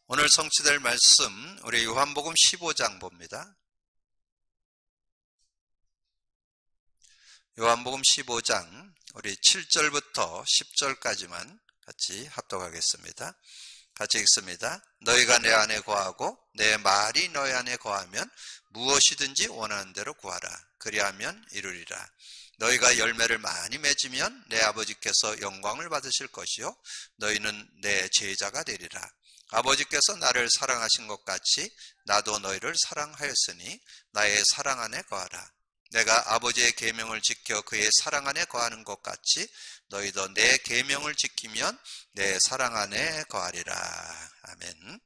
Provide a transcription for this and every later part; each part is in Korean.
오늘 성취될 말씀 우리 요한복음 15장 봅니다. 요한복음 15장 우리 7절부터 10절까지만 같이 합독하겠습니다. 같이 읽습니다. 너희가 내 안에 거하고 내 말이 너희 안에 거하면 무엇이든지 원하는 대로 구하라. 그리하면 이루리라. 너희가 열매를 많이 맺으면 내 아버지께서 영광을 받으실 것이요 너희는 내 제자가 되리라. 아버지께서 나를 사랑하신 것 같이 나도 너희를 사랑하였으니 나의 사랑 안에 거하라. 내가 아버지의 계명을 지켜 그의 사랑 안에 거하는 것 같이 너희도 내 계명을 지키면 내 사랑 안에 거하리라. 아멘.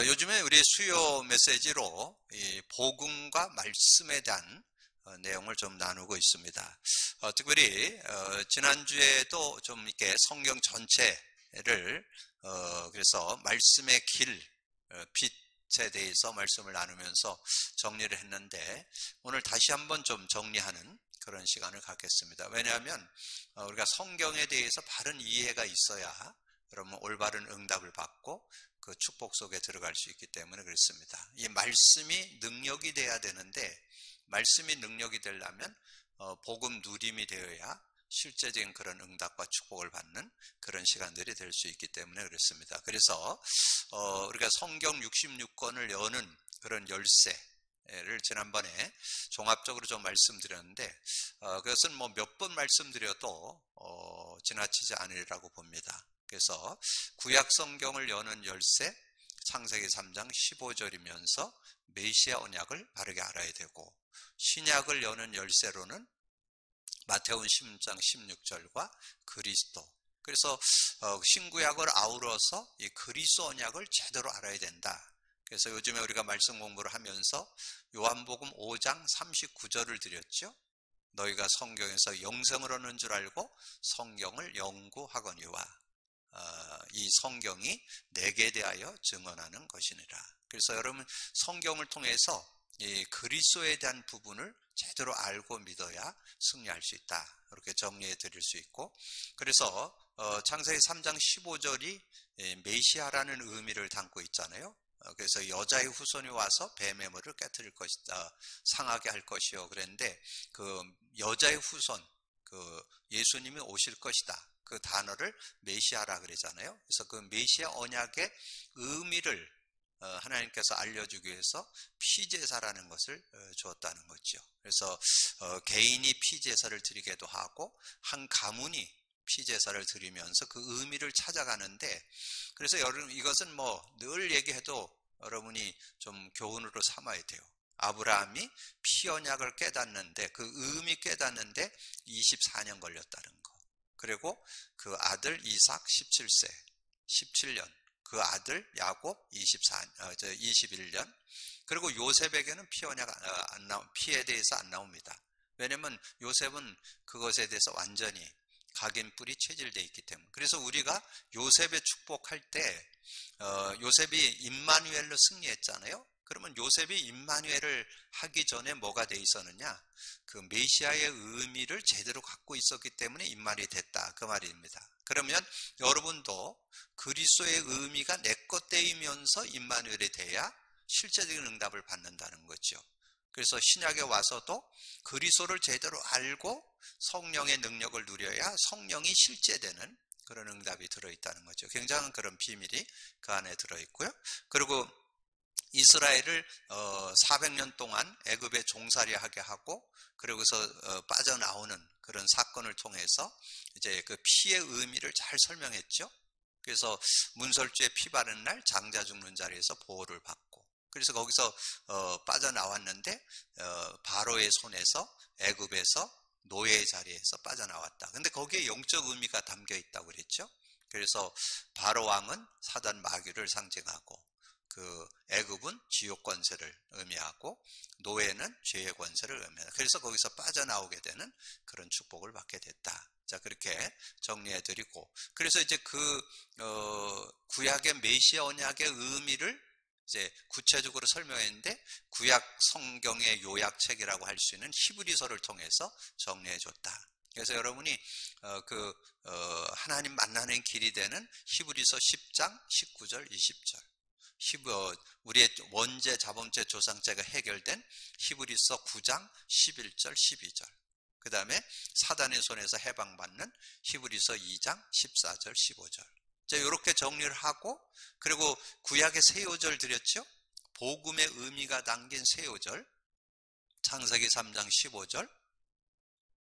요즘에 우리 수요 메시지로 이 복음과 말씀에 대한 내용을 좀 나누고 있습니다. 특별히 지난주에도 좀 이렇게 성경 전체를 그래서 말씀의 길, 빛에 대해서 말씀을 나누면서 정리를 했는데 오늘 다시 한번 좀 정리하는 그런 시간을 갖겠습니다. 왜냐하면 우리가 성경에 대해서 바른 이해가 있어야 그러면 올바른 응답을 받고 그 축복 속에 들어갈 수 있기 때문에 그렇습니다. 이 말씀이 능력이 돼야 되는데 말씀이 능력이 되려면 복음 누림이 되어야 실제적인 그런 응답과 축복을 받는 그런 시간들이 될 수 있기 때문에 그렇습니다. 그래서 우리가 성경 66권을 여는 그런 열쇠를 지난번에 종합적으로 좀 말씀드렸는데 그것은 뭐 몇 번 말씀드려도 지나치지 않으리라고 봅니다. 그래서 구약 성경을 여는 열쇠 창세기 3장 15절이면서 메시아 언약을 바르게 알아야 되고 신약을 여는 열쇠로는 마태복음 10장 16절과 그리스도. 그래서 신구약을 아우러서 이 그리스도 언약을 제대로 알아야 된다. 그래서 요즘에 우리가 말씀 공부를 하면서 요한복음 5장 39절을 드렸죠. 너희가 성경에서 영생을 얻는 줄 알고 성경을 연구하거니와 이 성경이 내게 대하여 증언하는 것이니라. 그래서 여러분 성경을 통해서 이 그리스도에 대한 부분을 제대로 알고 믿어야 승리할 수 있다. 이렇게 정리해 드릴 수 있고, 그래서 창세기 3장 15절이 메시아라는 의미를 담고 있잖아요. 그래서 여자의 후손이 와서 뱀의 머리를 깨뜨릴 것이다, 상하게 할 것이요. 그랬는데 그 여자의 후손, 그 예수님이 오실 것이다. 그 단어를 메시아라 그러잖아요. 그래서 그 메시아 언약의 의미를 하나님께서 알려주기 위해서 피제사라는 것을 주었다는 거죠. 그래서 개인이 피제사를 드리기도 하고 한 가문이 피제사를 드리면서 그 의미를 찾아가는데, 그래서 여러분 이것은 뭐 늘 얘기해도 여러분이 좀 교훈으로 삼아야 돼요. 아브라함이 피 언약을 깨닫는데 그 의미 깨닫는데 24년 걸렸다는 거. 그리고 그 아들 이삭 17세, 17년. 그 아들 야곱 21년. 그리고 요셉에게는 피 언약 피에 대해서 안 나옵니다. 왜냐면 요셉은 그것에 대해서 완전히 각인 뿔이 체질되어 있기 때문에. 그래서 우리가 요셉의 축복할 때 요셉이 임마누엘로 승리했잖아요. 그러면 요셉이 임마누엘을 하기 전에 뭐가 돼 있었느냐? 그 메시아의 의미를 제대로 갖고 있었기 때문에 임마누엘이 됐다, 그 말입니다. 그러면 여러분도 그리스도의 의미가 내 것 되면서 임마누엘이 돼야 실제적인 응답을 받는다는 거죠. 그래서 신약에 와서도 그리스도를 제대로 알고 성령의 능력을 누려야 성령이 실제되는 그런 응답이 들어있다는 거죠. 굉장한 그런 비밀이 그 안에 들어있고요. 그리고 이스라엘을 400년 동안 애굽에 종살이하게 하고 그러고서 빠져나오는 그런 사건을 통해서 이제 그 피의 의미를 잘 설명했죠. 그래서 문설주에 피 바르는 날 장자 죽는 자리에서 보호를 받고, 그래서 거기서 빠져나왔는데 바로의 손에서 애굽에서 노예의 자리에서 빠져나왔다. 근데 거기에 영적 의미가 담겨 있다고 그랬죠. 그래서 바로 왕은 사단 마귀를 상징하고 그 애굽은 지옥 권세를 의미하고 노예는 죄의 권세를 의미한다. 그래서 거기서 빠져나오게 되는 그런 축복을 받게 됐다. 자, 그렇게 정리해 드리고, 그래서 이제 그 구약의 메시아 언약의 의미를 이제 구체적으로 설명했는데 구약 성경의 요약책이라고 할 수 있는 히브리서를 통해서 정리해 줬다. 그래서 여러분이 하나님 만나는 길이 되는 히브리서 10장 19절 20절, 우리의 원죄, 자범죄, 조상죄가 해결된 히브리서 9장 11절 12절, 그 다음에 사단의 손에서 해방받는 히브리서 2장 14절 15절. 자, 이렇게 정리를 하고, 그리고 구약의 세 요절 드렸죠. 복음의 의미가 담긴 세 요절, 창세기 3장 15절,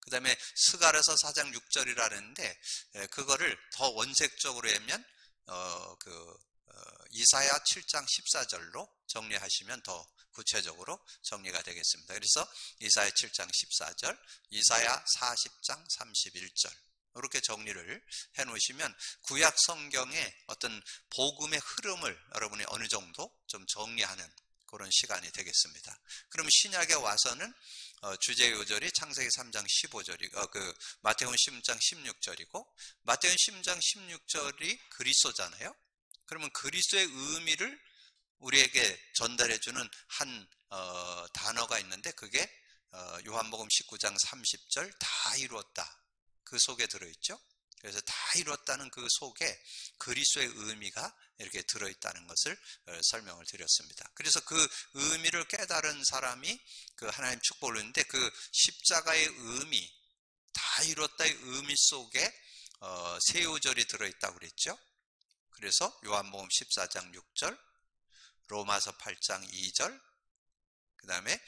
그 다음에 스가랴서 4장 6절이라는데, 그거를 더 원색적으로 하면 이사야 7장 14절로 정리하시면 더 구체적으로 정리가 되겠습니다. 그래서 이사야 7장 14절, 이사야 40장 31절, 이렇게 정리를 해 놓으시면 구약 성경의 어떤 복음의 흐름을 여러분이 어느 정도 좀 정리하는 그런 시간이 되겠습니다. 그럼 신약에 와서는 주제 요절이 창세기 3장 15절이고 마태복음 10장 16절이고, 마태복음 10장 16절이 그리스도잖아요. 그러면 그리스도의 의미를 우리에게 전달해주는 한 단어가 있는데, 그게 요한복음 19장 30절 다 이루었다, 그 속에 들어있죠. 그래서 다 이루었다는 그 속에 그리스도의 의미가 이렇게 들어있다는 것을 설명을 드렸습니다. 그래서 그 의미를 깨달은 사람이 그 하나님 축복을 누리는데, 그 십자가의 의미, 다 이루었다의 의미 속에 세 요절이 들어있다고 그랬죠. 그래서 요한복음 14장 6절, 로마서 8장 2절, 그 다음에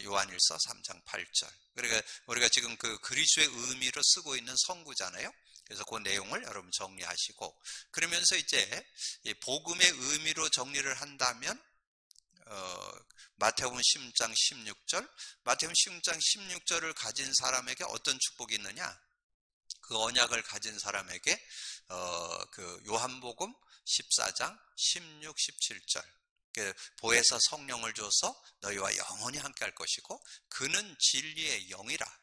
요한일서 3장 8절. 그러니까 우리가 지금 그 그리스도의 의미로 쓰고 있는 성구잖아요. 그래서 그 내용을 여러분 정리하시고, 그러면서 이제 이 복음의 의미로 정리를 한다면 마태복음 10장 16절, 마태복음 10장 16절을 가진 사람에게 어떤 축복이 있느냐? 그 언약을 가진 사람에게 그 요한복음 14장 16, 17절, 보혜사 성령을 줘서 너희와 영원히 함께 할 것이고 그는 진리의 영이라.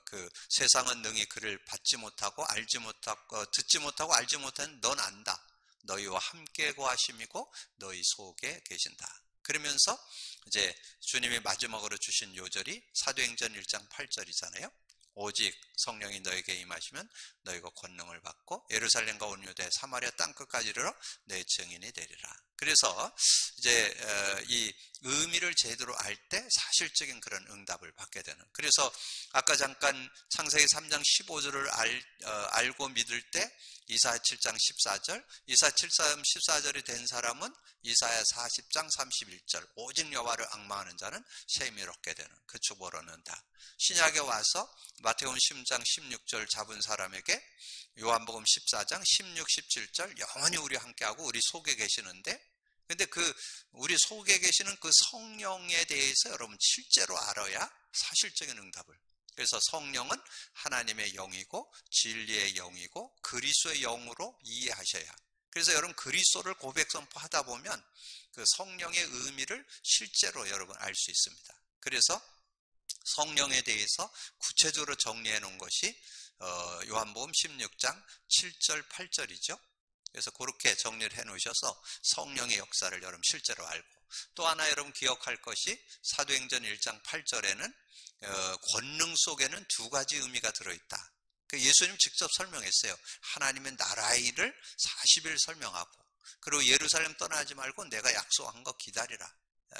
그 세상은 능히 그를 받지 못하고 알지 못하고 듣지 못하고 알지 못하는 넌 안다. 너희와 함께 거하심이고 너희 속에 계신다. 그러면서 이제 주님이 마지막으로 주신 요절이 사도행전 1장 8절이잖아요. 오직 성령이 너에게 임하시면 너희가 권능을 받고 예루살렘과 온 유대 사마리아 땅끝까지 이르러 내 증인이 되리라. 그래서 이제 이 의미를 제대로 알 때 사실적인 그런 응답을 받게 되는. 그래서 아까 잠깐 창세기 3장 15절을 알고 믿을 때 이사야 7장 14절, 이사야 7장 14절이 된 사람은 이사야 40장 31절, 오직 여호와를 앙망하는 자는 셈을 얻게 되는 그 축복을 얻는다. 신약에 와서 마태복음 10장 16절 잡은 사람에게 요한복음 14장 16, 17절 영원히 우리와 함께하고 우리 속에 계시는데, 근데 우리 속에 계시는 그 성령에 대해서 여러분 실제로 알아야 사실적인 응답을. 그래서 성령은 하나님의 영이고 진리의 영이고 그리스도의 영으로 이해하셔야. 그래서 여러분 그리스도를 고백 선포하다 보면 그 성령의 의미를 실제로 여러분 알 수 있습니다. 그래서 성령에 대해서 구체적으로 정리해 놓은 것이 요한복음 16장 7절 8절이죠. 그래서 그렇게 정리를 해 놓으셔서 성령의 역사를 여러분 실제로 알고, 또 하나 여러분 기억할 것이 사도행전 1장 8절에는 권능 속에는 두 가지 의미가 들어있다. 예수님 직접 설명했어요. 하나님의 나라의 일을 40일 설명하고, 그리고 예루살렘 떠나지 말고 내가 약속한 거 기다리라.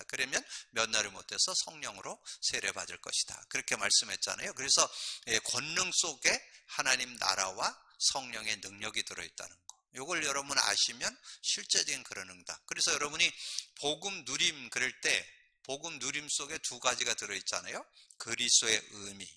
그러면 몇 날을 못해서 성령으로 세례받을 것이다. 그렇게 말씀했잖아요. 그래서 권능 속에 하나님 나라와 성령의 능력이 들어있다는 거. 이걸 여러분 아시면 실제적인 그런 응답. 그래서 여러분이 복음 누림 그럴 때 복음 누림 속에 두 가지가 들어있잖아요. 그리스도의 의미,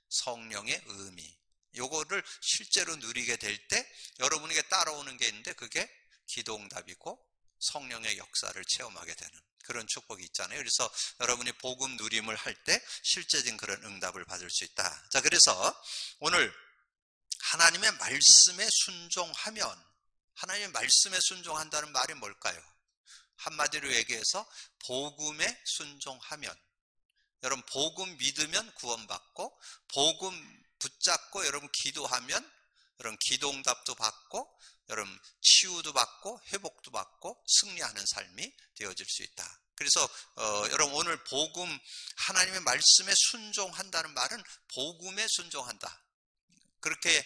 성령의 의미. 요거를 실제로 누리게 될 때 여러분에게 따라오는 게 있는데 그게 기도응답이고 성령의 역사를 체험하게 되는 그런 축복이 있잖아요. 그래서 여러분이 복음 누림을 할 때 실제적인 그런 응답을 받을 수 있다. 자, 그래서 오늘 하나님의 말씀에 순종하면, 하나님의 말씀에 순종한다는 말이 뭘까요? 한마디로 얘기해서 복음에 순종하면, 여러분 복음 믿으면 구원받고, 복음 붙잡고 여러분 기도하면 여러분 기도응답도 받고, 여러분 치유도 받고 회복도 받고 승리하는 삶이 되어질 수 있다. 그래서 여러분 오늘 복음, 하나님의 말씀에 순종한다는 말은 복음에 순종한다. 그렇게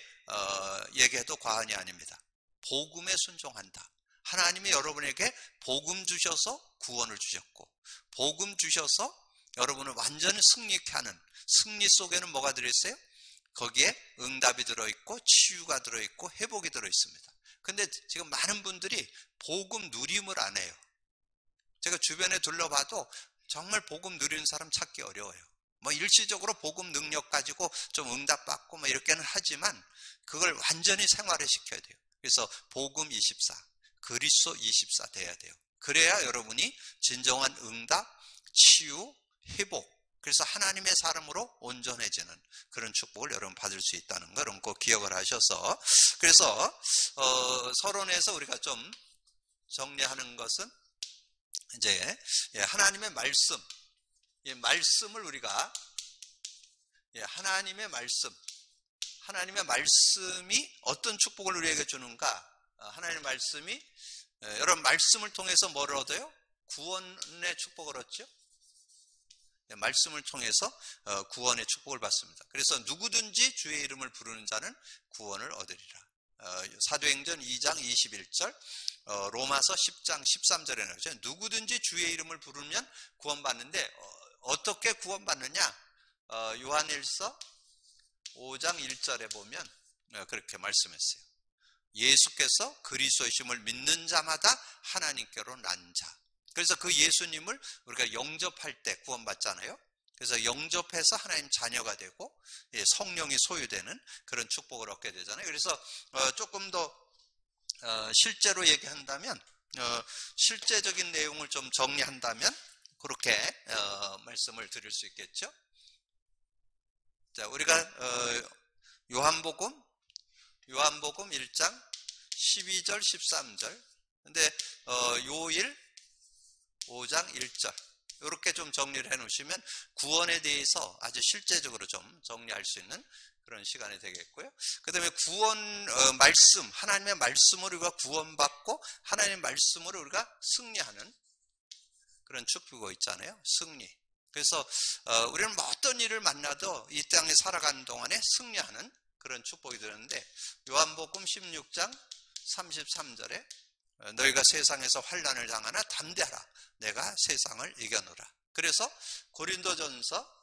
얘기해도 과언이 아닙니다. 복음에 순종한다. 하나님이 여러분에게 복음 주셔서 구원을 주셨고, 복음 주셔서 여러분을 완전히 승리케 하는, 승리 속에는 뭐가 들어있어요? 거기에 응답이 들어있고 치유가 들어있고 회복이 들어있습니다. 근데 지금 많은 분들이 복음 누림을 안 해요. 제가 주변에 둘러봐도 정말 복음 누리는 사람 찾기 어려워요. 뭐 일시적으로 복음 능력 가지고 좀 응답받고 뭐 이렇게는 하지만 그걸 완전히 생활화 시켜야 돼요. 그래서 복음 24, 그리스도 24 돼야 돼요. 그래야 여러분이 진정한 응답, 치유, 회복, 그래서 하나님의 사람으로 온전해지는 그런 축복을 여러분 받을 수 있다는 걸 꼭 기억을 하셔서, 그래서 서론에서 우리가 좀 정리하는 것은 이제 하나님의 말씀, 말씀을 우리가 하나님의 말씀이 어떤 축복을 우리에게 주는가? 하나님의 말씀이 여러분 말씀을 통해서 뭘 얻어요? 구원의 축복을 얻죠. 말씀을 통해서 구원의 축복을 받습니다. 그래서 누구든지 주의 이름을 부르는 자는 구원을 얻으리라. 사도행전 2장 21절, 로마서 10장 13절에 나오죠. 누구든지 주의 이름을 부르면 구원받는데 어떻게 구원받느냐? 요한일서 5장 1절에 보면 그렇게 말씀했어요. 예수께서 그리스도이심을 믿는 자마다 하나님께로 난 자. 그래서 그 예수님을 우리가 영접할 때 구원받잖아요. 그래서 영접해서 하나님 자녀가 되고 성령이 소유되는 그런 축복을 얻게 되잖아요. 그래서 조금 더 실제로 얘기한다면, 실제적인 내용을 좀 정리한다면 그렇게 말씀을 드릴 수 있겠죠. 자, 우리가 요한복음 1장 12절 13절, 근데 요일 5장 1절 이렇게 좀 정리를 해 놓으시면 구원에 대해서 아주 실제적으로 좀 정리할 수 있는 그런 시간이 되겠고요. 그 다음에 구원 말씀, 하나님의 말씀으로 우리가 구원받고 하나님의 말씀으로 우리가 승리하는 그런 축복이 있잖아요. 승리. 그래서 우리는 뭐 어떤 일을 만나도 이 땅에 살아가는 동안에 승리하는 그런 축복이 되는데, 요한복음 16장 33절에 너희가 세상에서 환난을 당하나 담대하라, 내가 세상을 이겨노라. 그래서 고린도전서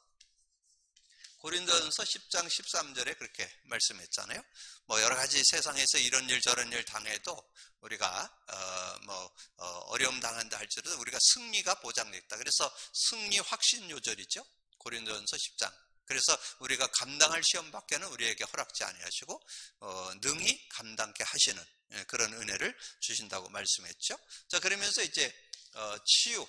10장 13절에 그렇게 말씀했잖아요. 뭐 여러 가지 세상에서 이런 일 저런 일 당해도 우리가 어려움 당한다 할지라도 우리가 승리가 보장됐다. 그래서 승리 확신 요절이죠. 고린도전서 10장. 그래서 우리가 감당할 시험밖에는 우리에게 허락지 아니하시고 능히 감당케 하시는 그런 은혜를 주신다고 말씀했죠. 자, 그러면서 이제 치유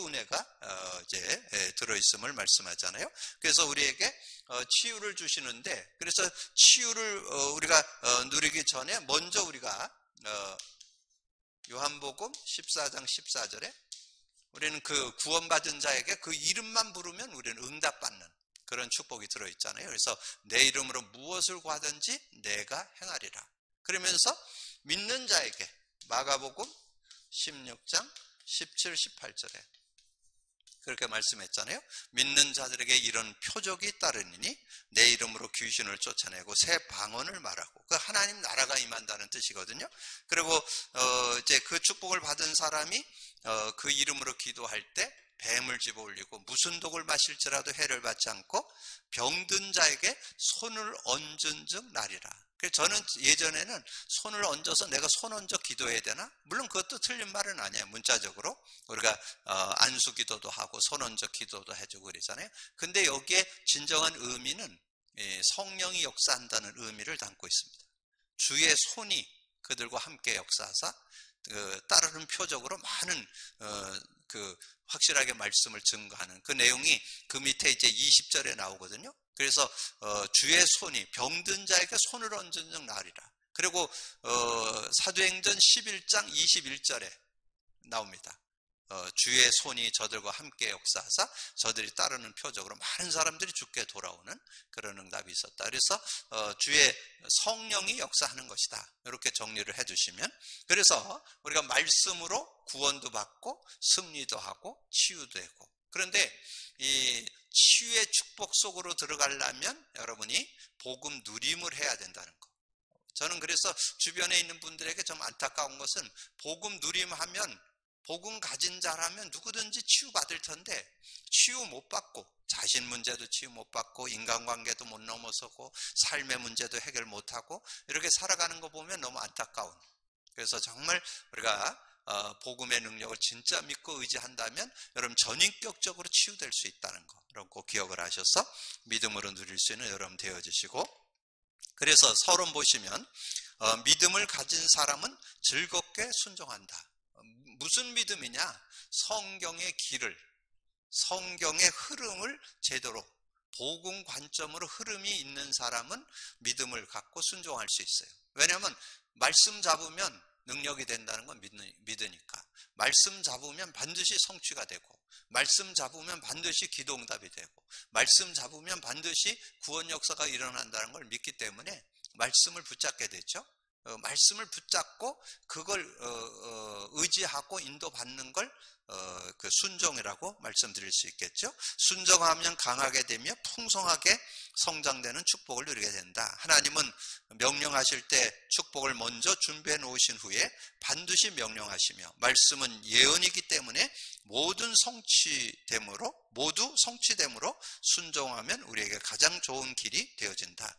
은혜가 이제 들어있음을 말씀하잖아요. 그래서 우리에게 치유를 주시는데, 그래서 치유를 우리가 누리기 전에 먼저 우리가 요한복음 14장 14절에 우리는 그 구원받은 자에게 그 이름만 부르면 우리는 응답받는 그런 축복이 들어있잖아요. 그래서 내 이름으로 무엇을 구하든지 내가 행하리라. 그러면서 믿는 자에게 마가복음 16장 17, 18절에 그렇게 말씀했잖아요. 믿는 자들에게 이런 표적이 따르니 내 이름으로 귀신을 쫓아내고 새 방언을 말하고, 그 하나님 나라가 임한다는 뜻이거든요. 그리고 이제 그 축복을 받은 사람이 그 이름으로 기도할 때 뱀을 집어 올리고 무슨 독을 마실지라도 해를 받지 않고 병든 자에게 손을 얹은 즉 나리라. 그래서 저는 예전에는 손을 얹어서 내가 손 얹어 기도해야 되나? 물론 그것도 틀린 말은 아니에요. 문자적으로 우리가 안수 기도도 하고 손 얹어 기도도 해주고 그러잖아요. 근데 여기에 진정한 의미는 성령이 역사한다는 의미를 담고 있습니다. 주의 손이 그들과 함께 역사하사 따르는 표적으로 많은 그 확실하게 말씀을 증거하는 그 내용이 그 밑에 이제 20절에 나오거든요. 그래서 주의 손이 병든 자에게 손을 얹은 즉 나으리라. 그리고 사도행전 11장 21절에 나옵니다. 주의 손이 저들과 함께 역사하사 저들이 따르는 표적으로 많은 사람들이 주께 돌아오는 그런 응답이 있었다. 그래서 주의 성령이 역사하는 것이다. 이렇게 정리를 해두시면, 그래서 우리가 말씀으로 구원도 받고 승리도 하고 치유도 되고, 그런데 이 치유의 축복 속으로 들어가려면 여러분이 복음 누림을 해야 된다는 거. 저는 그래서 주변에 있는 분들에게 좀 안타까운 것은, 복음 누림하면, 복음 가진 자라면 누구든지 치유받을 텐데 치유 못 받고, 자신 문제도 치유 못 받고, 인간관계도 못 넘어서고, 삶의 문제도 해결 못하고 이렇게 살아가는 거 보면 너무 안타까운. 그래서 정말 우리가 복음의 능력을 진짜 믿고 의지한다면 여러분 전인격적으로 치유될 수 있다는 거, 여러분 꼭 기억을 하셔서 믿음으로 누릴 수 있는 여러분 되어주시고, 그래서 서론 보시면 믿음을 가진 사람은 즐겁게 순종한다. 무슨 믿음이냐? 성경의 길을, 성경의 흐름을 제대로 복음 관점으로 흐름이 있는 사람은 믿음을 갖고 순종할 수 있어요. 왜냐하면 말씀 잡으면 능력이 된다는 건 믿으니까. 말씀 잡으면 반드시 성취가 되고, 말씀 잡으면 반드시 기도응답이 되고, 말씀 잡으면 반드시 구원 역사가 일어난다는 걸 믿기 때문에 말씀을 붙잡게 되죠. 말씀을 붙잡고 그걸 의지하고 인도받는 걸 그 순종이라고 말씀드릴 수 있겠죠. 순종하면 강하게 되며 풍성하게 성장되는 축복을 누리게 된다. 하나님은 명령하실 때 축복을 먼저 준비해 놓으신 후에 반드시 명령하시며, 말씀은 예언이기 때문에 모두 성취됨으로 순종하면 우리에게 가장 좋은 길이 되어진다.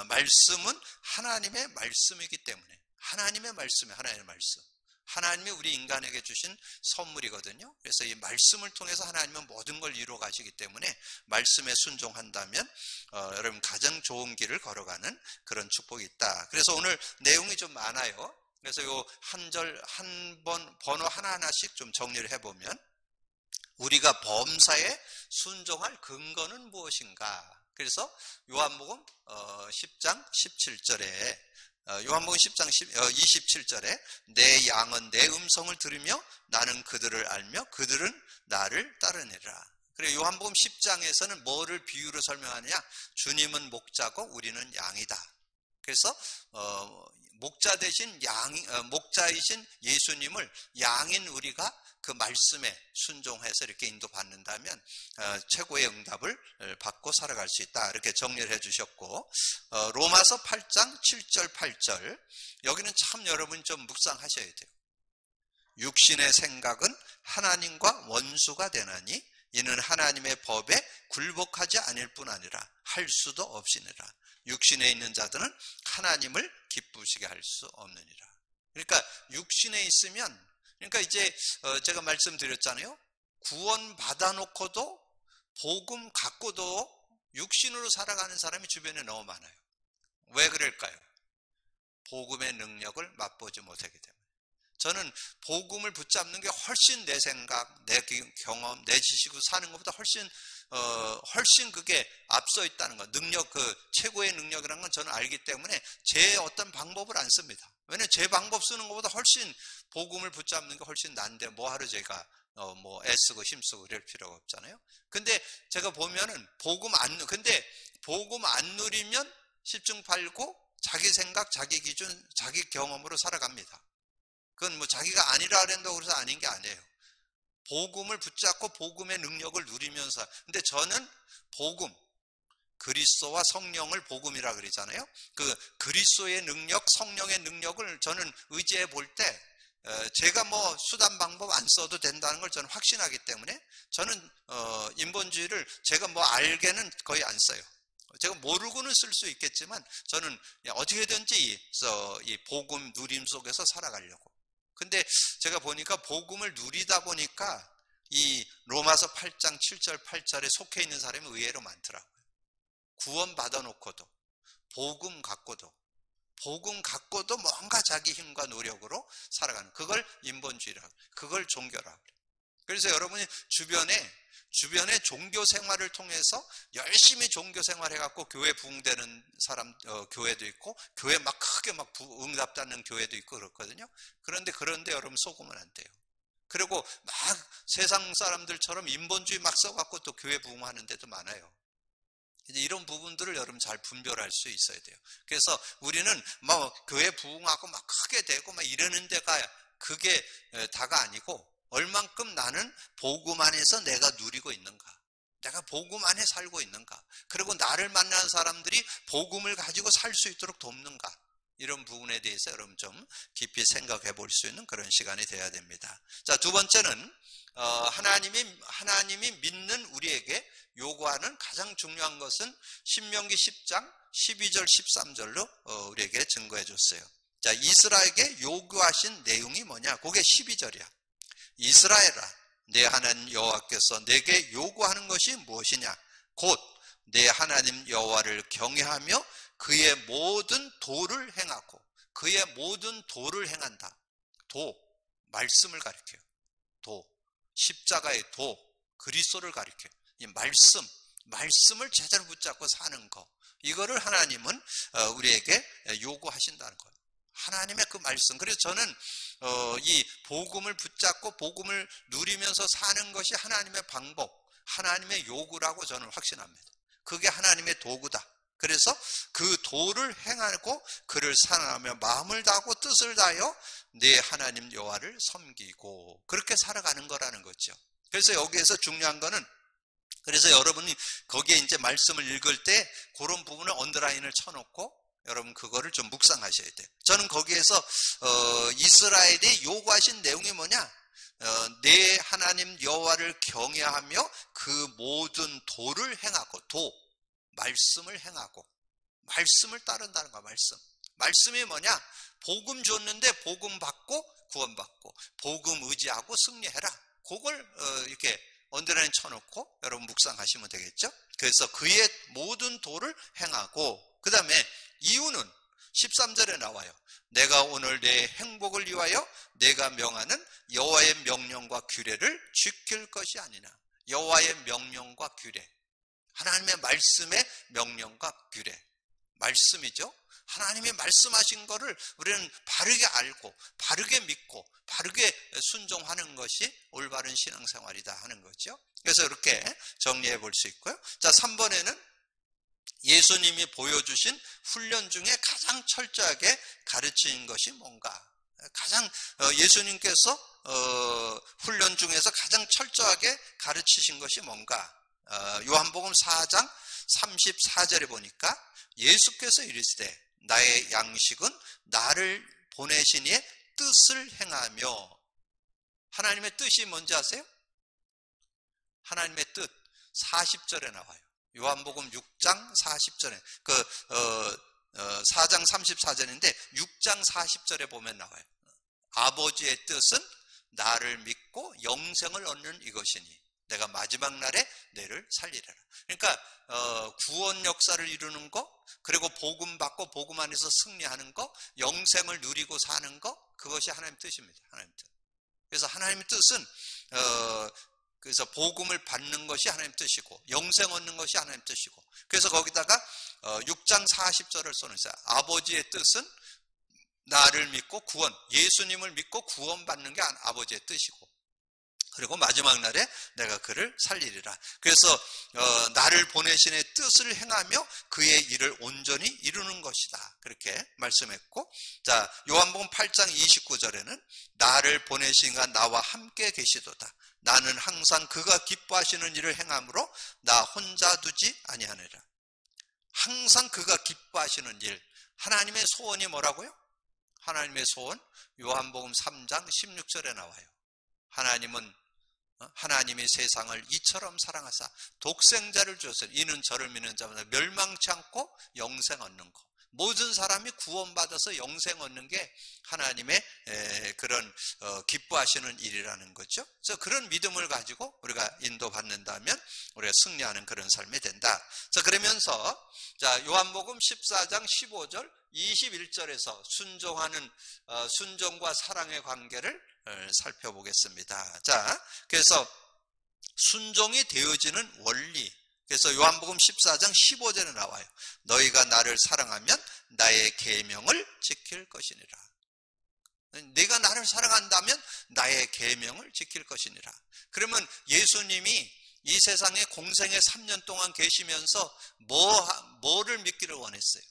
말씀은 하나님의 말씀이기 때문에, 하나님의 말씀이 하나님의 말씀, 하나님이 우리 인간에게 주신 선물이거든요. 그래서 이 말씀을 통해서 하나님은 모든 걸 이루어 가시기 때문에 말씀에 순종한다면 여러분 가장 좋은 길을 걸어가는 그런 축복이 있다. 그래서 오늘 내용이 좀 많아요. 그래서 요 한 절 한 번 번호 하나하나씩 좀 정리를 해보면, 우리가 범사에 순종할 근거는 무엇인가? 그래서 요한복음 10장 17절에 요한복음 10장 27절에 내 양은 내 음성을 들으며 나는 그들을 알며 그들은 나를 따르니라. 그리고 요한복음 10장에서는 뭐를 비유로 설명하느냐? 주님은 목자고 우리는 양이다. 그래서 목자 대신 목자이신 예수님을 양인 우리가 그 말씀에 순종해서 이렇게 인도받는다면 최고의 응답을 받고 살아갈 수 있다. 이렇게 정리를 해주셨고, 로마서 8장 7절 8절 여기는 참 여러분 좀 묵상하셔야 돼요. 육신의 생각은 하나님과 원수가 되나니 이는 하나님의 법에 굴복하지 않을 뿐 아니라 할 수도 없으니라. 육신에 있는 자들은 하나님을 기쁘시게 할 수 없느니라. 그러니까 육신에 있으면, 그러니까 이제 제가 말씀드렸잖아요. 구원 받아놓고도 복음 갖고도 육신으로 살아가는 사람이 주변에 너무 많아요. 왜 그럴까요? 복음의 능력을 맛보지 못하기 때문에. 저는 복음을 붙잡는 게 훨씬 내 생각, 내 경험, 내 지식으로 사는 것보다 훨씬 그게 앞서 있다는 거. 능력, 그 최고의 능력이라는 건 저는 알기 때문에 제 어떤 방법을 안 씁니다. 왜냐면 제 방법 쓰는 것보다 훨씬 복음을 붙잡는 게 훨씬 난데 뭐하러 제가 애쓰고 힘쓰고 이럴 필요가 없잖아요. 근데 제가 보면은 근데 복음 안 누리면 십중팔구 자기 생각, 자기 기준, 자기 경험으로 살아갑니다. 그건 자기가 아니라 그런다고 그래서 아닌 게 아니에요. 복음을 붙잡고 복음의 능력을 누리면서. 근데 저는 복음, 그리스도와 성령을 복음이라 그러잖아요. 그 그리스도의 능력, 성령의 능력을 저는 의지해 볼 때 제가 수단 방법 안 써도 된다는 걸 저는 확신하기 때문에 저는 인본주의를 제가 알게는 거의 안 써요. 제가 모르고는 쓸 수 있겠지만 저는 어떻게든지 이 복음 누림 속에서 살아가려고. 근데 제가 보니까 복음을 누리다 보니까 이 로마서 8장 7절 8절에 속해 있는 사람이 의외로 많더라고요. 구원 받아놓고도 복음 갖고도 뭔가 자기 힘과 노력으로 살아가는, 그걸 인본주의라고, 그걸 종교라고. 그래서 여러분이 주변에 종교 생활을 통해서 열심히 종교 생활 해갖고 교회 부흥되는 사람, 교회도 있고, 교회 크게 응답받는 교회도 있고 그렇거든요. 그런데 여러분 속으면 안 돼요. 그리고 막 세상 사람들처럼 인본주의 막 써갖고 또 교회 부흥하는 데도 많아요. 이제 이런 부분들을 여러분 잘 분별할 수 있어야 돼요. 그래서 우리는 뭐 교회 부흥하고 막 크게 되고 막 이러는 데가 그게 다가 아니고, 얼만큼 나는 복음 안에서 내가 누리고 있는가, 내가 복음 안에 살고 있는가, 그리고 나를 만나는 사람들이 복음을 가지고 살 수 있도록 돕는가, 이런 부분에 대해서 여러분 좀 깊이 생각해 볼 수 있는 그런 시간이 돼야 됩니다. 자, 두 번째는 하나님이 믿는 우리에게 요구하는 가장 중요한 것은 신명기 10장 12절 13절로 우리에게 증거해 줬어요. 자, 이스라엘에게 요구하신 내용이 뭐냐? 그게 12절이야. 이스라엘아, 내 하나님 여호와께서 내게 요구하는 것이 무엇이냐? 곧 내 하나님 여호와를 경외하며 그의 모든 도를 행하고. 그의 모든 도를 행한다. 도, 말씀을 가리켜요. 도, 십자가의 도, 그리스도를 가리켜요. 이 말씀을 제대로 붙잡고 사는 거, 이거를 하나님은 우리에게 요구하신다는 거예요. 하나님의 그 말씀. 그래서 저는 이 복음을 붙잡고 복음을 누리면서 사는 것이 하나님의 방법, 하나님의 요구라고 저는 확신합니다. 그게 하나님의 도구다. 그래서 그 도를 행하고 그를 사랑하며 마음을 다하고 뜻을 다하여 내 하나님 여호와를 섬기고, 그렇게 살아가는 거라는 거죠. 그래서 여기에서 중요한 거는, 그래서 여러분이 거기에 이제 말씀을 읽을 때 그런 부분을 언더라인을 쳐놓고 여러분 그거를 좀 묵상하셔야 돼요. 저는 거기에서 이스라엘이 요구하신 내용이 뭐냐? 내 하나님 여호와를 경외하며 그 모든 도를 행하고, 도, 말씀을 행하고, 말씀을 따른다는 거야. 말씀이 뭐냐? 복음 줬는데 복음 받고 구원받고, 복음 의지하고 승리해라. 그걸 이렇게 언더라인 쳐놓고 여러분 묵상하시면 되겠죠. 그래서 그의 모든 도를 행하고, 그 다음에 이유는 13절에 나와요. 내가 오늘 내 행복을 위하여 내가 명하는 여호와의 명령과 규례를 지킬 것이 아니냐. 여호와의 명령과 규례, 하나님의 말씀의 명령과 규례, 말씀이죠. 하나님이 말씀하신 거를 우리는 바르게 알고 바르게 믿고 바르게 순종하는 것이 올바른 신앙생활이다 하는 거죠. 그래서 이렇게 정리해 볼 수 있고요. 자, 3번에는 예수님이 보여주신 훈련 중에 가장 철저하게 가르친 것이 뭔가, 가장 예수님께서 훈련 중에서 가장 철저하게 가르치신 것이 뭔가. 요한복음 4장 34절에 보니까 예수께서 이르시되 나의 양식은 나를 보내신 이의 뜻을 행하며. 하나님의 뜻이 뭔지 아세요? 하나님의 뜻 40절에 나와요. 요한복음 6장 40절에 4장 34절인데 6장 40절에 보면 나와요. 아버지의 뜻은 나를 믿고 영생을 얻는 이것이니 내가 마지막 날에 너를 살리리라. 그러니까 구원 역사를 이루는 거, 그리고 복음 받고 복음 안에서 승리하는 거, 영생을 누리고 사는 거, 그것이 하나님의 뜻입니다. 하나님의 뜻. 그래서 하나님의 뜻은 그래서 복음을 받는 것이 하나님의 뜻이고 영생 얻는 것이 하나님의 뜻이고, 그래서 거기다가 6장 40절을 써놓으세요. 아버지의 뜻은 나를 믿고 구원, 예수님을 믿고 구원받는 게 아버지의 뜻이고, 그리고 마지막 날에 내가 그를 살리리라. 그래서 나를 보내신 이의 뜻을 행하며 그의 일을 온전히 이루는 것이다, 그렇게 말씀했고, 자, 요한복음 8장 29절에는 나를 보내신 이가 나와 함께 계시도다. 나는 항상 그가 기뻐하시는 일을 행함으로 나 혼자 두지 아니하느라. 항상 그가 기뻐하시는 일, 하나님의 소원이 뭐라고요? 하나님의 소원 요한복음 3장 16절에 나와요. 하나님이 세상을 이처럼 사랑하사 독생자를 주었으니 이는 저를 믿는 자마다 멸망치 않고 영생 얻는 것. 모든 사람이 구원받아서 영생 얻는 게 하나님의 그런 기뻐하시는 일이라는 거죠. 그래서 그런 믿음을 가지고 우리가 인도받는다면 우리가 승리하는 그런 삶이 된다. 자, 그러면서 자, 요한복음 14장 15절 21절에서 순종과 사랑의 관계를 살펴보겠습니다. 자, 그래서 순종이 되어지는 원리. 그래서 요한복음 14장 15절에 나와요. 너희가 나를 사랑하면 나의 계명을 지킬 것이니라. 네가 나를 사랑한다면 나의 계명을 지킬 것이니라. 그러면 예수님이 이 세상에 공생에 3년 동안 계시면서 뭐를 믿기를 원했어요?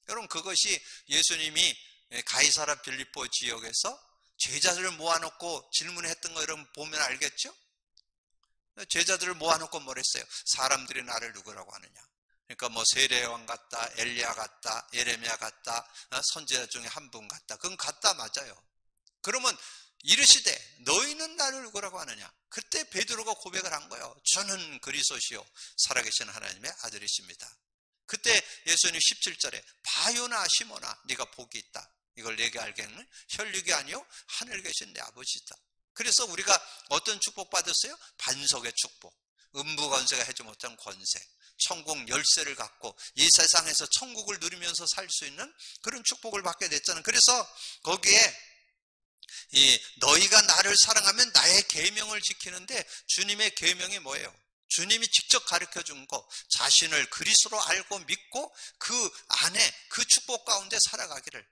여러분, 그것이 예수님이 가이사라 빌립보 지역에서 제자들을 모아놓고 질문했던 거 여러분 보면 알겠죠? 제자들을 모아놓고 뭘 했어요? 사람들이 나를 누구라고 하느냐? 그러니까 뭐 세례요한 같다, 엘리야 같다, 예레미야 같다, 선지자 중에 한 분 같다. 그건 같다 맞아요. 그러면 이르시되 너희는 나를 누구라고 하느냐? 그때 베드로가 고백을 한 거예요. 저는 그리스도시요 살아계신 하나님의 아들이십니다. 그때 예수님 17절에 바요나 시모나 네가 복이 있다. 이걸 내게 알겠는 혈육이 아니요 하늘에 계신 내 아버지다. 그래서 우리가 어떤 축복 받았어요? 반석의 축복, 음부 권세가 해지 못한 권세, 천국 열쇠를 갖고 이 세상에서 천국을 누리면서 살 수 있는 그런 축복을 받게 됐잖아요. 그래서 거기에 너희가 나를 사랑하면 나의 계명을 지키는데, 주님의 계명이 뭐예요? 주님이 직접 가르쳐 준 거, 자신을 그리스도로 알고 믿고 그 안에 그 축복 가운데 살아가기를,